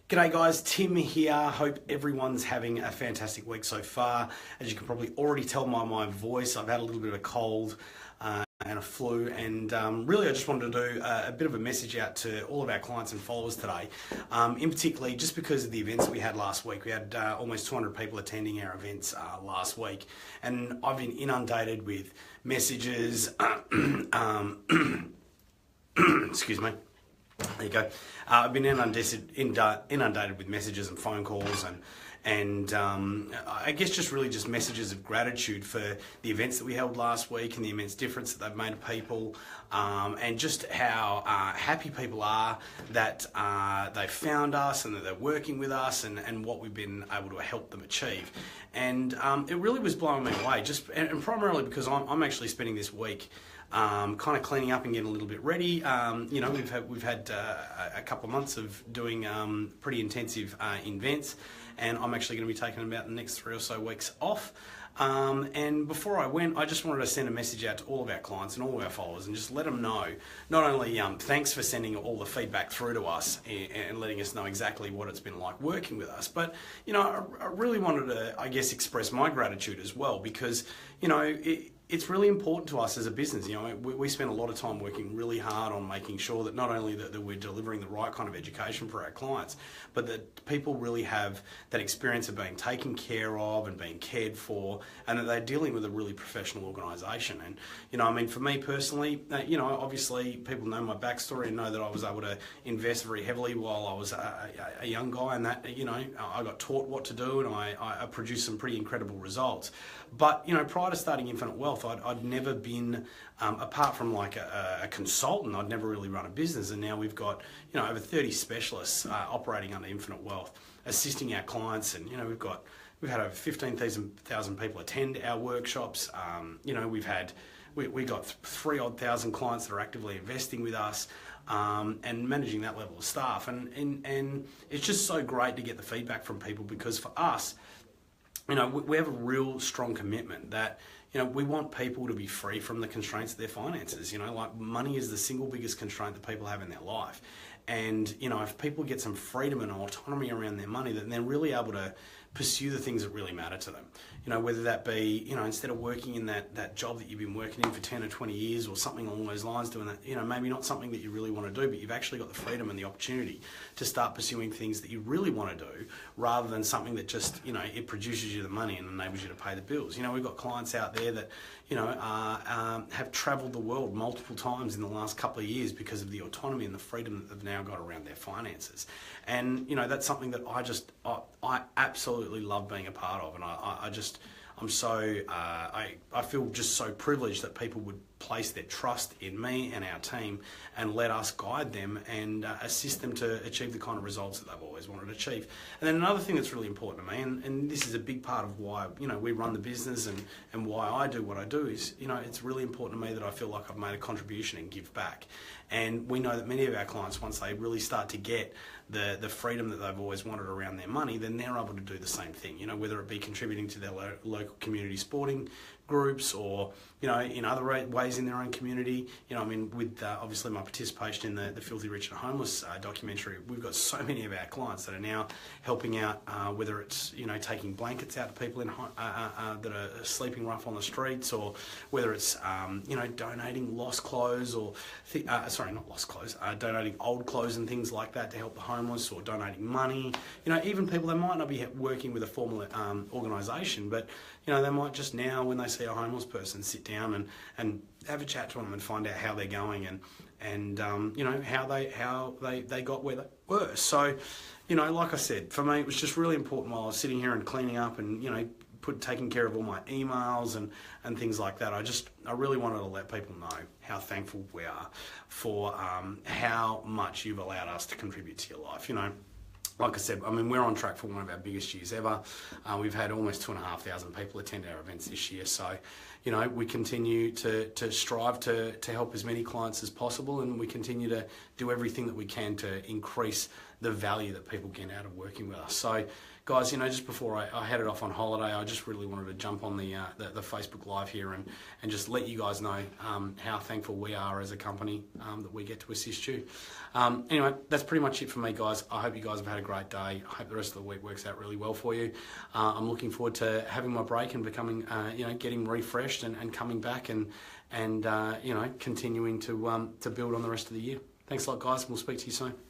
G'day guys, Tim here. Hope everyone's having a fantastic week so far. As you can probably already tell by my voice, I've had a little bit of a cold and a flu, and really I just wanted to do a bit of a message out to all of our clients and followers today. In particular, just because of the events that we had last week. We had almost 200 people attending our events last week, and I've been inundated with messages, excuse me. There you go. I've been inundated with messages and phone calls and I guess just messages of gratitude for the events that we held last week and the immense difference that they've made to people, and just how happy people are that they found us and that they're working with us and what we've been able to help them achieve. And it really was blowing me away, and primarily because I'm actually spending this week kind of cleaning up and getting a little bit ready. We've had a couple of months of doing pretty intensive events, and I'm actually going to be taking about the next 3 or so weeks off. And before I went, I just wanted to send a message out to all of our clients and all of our followers and just let them know, not only thanks for sending all the feedback through to us and letting us know exactly what it's been like working with us, but I really wanted to, I guess, express my gratitude as well, because it's really important to us as a business. We spend a lot of time working really hard on making sure that not only that we're delivering the right kind of education for our clients, but that people really have that experience of being taken care of and being cared for, and that they're dealing with a really professional organisation. And for me personally, obviously people know my backstory and know that I was able to invest very heavily while I was a young guy, and that I got taught what to do, and I produced some pretty incredible results. But prior to starting Infinite Wealth, I'd never been, apart from like a consultant, I'd never really run a business. And now we've got over 30 specialists operating under Infinite Wealth, assisting our clients. And we've had over 15,000 people attend our workshops. We got 3,000 clients that are actively investing with us, and managing that level of staff. And it's just so great to get the feedback from people, because for us, we have a real strong commitment that we want people to be free from the constraints of their finances. Like money is the single biggest constraint that people have in their life. And, if people get some freedom and autonomy around their money, then they're really able to pursue the things that really matter to them. Whether that be, instead of working in that job that you've been working in for 10 or 20 years or something along those lines, doing that, maybe not something that you really want to do, but you've actually got the freedom and the opportunity to start pursuing things that you really want to do, rather than something that just, it produces you the money and enables you to pay the bills. We've got clients out there that, have travelled the world multiple times in the last couple of years because of the autonomy and the freedom that they've now got around their finances. And, that's something that I absolutely love being a part of. And I feel just so privileged that people would place their trust in me and our team and let us guide them and assist them to achieve the kind of results that they've always wanted to achieve. And then another thing that's really important to me, and this is a big part of why we run the business and why I do what I do, is it's really important to me that I feel like I've made a contribution and give back. And we know that many of our clients, once they really start to get the freedom that they've always wanted around their money, then they're able to do the same thing, whether it be contributing to their local community sporting groups or, in other ways in their own community. With obviously my participation in the Filthy Rich and Homeless documentary, we've got so many of our clients that are now helping out, whether it's, taking blankets out to people that are sleeping rough on the streets, or whether it's, donating lost clothes or, donating old clothes and things like that to help the homeless, or donating money. Even people that might not be working with a formal organisation, but they might just now, when they see a homeless person, sit down and have a chat to them and find out how they're going and how they got where they were. So, like I said, for me, it was just really important while I was sitting here and cleaning up and, taking care of all my emails and things like that. I really wanted to let people know how thankful we are for how much you've allowed us to contribute to your life. Like I said, we're on track for one of our biggest years ever. We've had almost 2,500 people attend our events this year. So, we continue to strive to help as many clients as possible, and we continue to do everything that we can to increase the value that people get out of working with us. So, guys, just before I headed off on holiday, I just really wanted to jump on the Facebook Live here and just let you guys know how thankful we are as a company that we get to assist you. Anyway, that's pretty much it for me, guys. I hope you guys have had a great day. I hope the rest of the week works out really well for you. I'm looking forward to having my break and becoming, getting refreshed and coming back and continuing to build on the rest of the year. Thanks a lot, guys. We'll speak to you soon.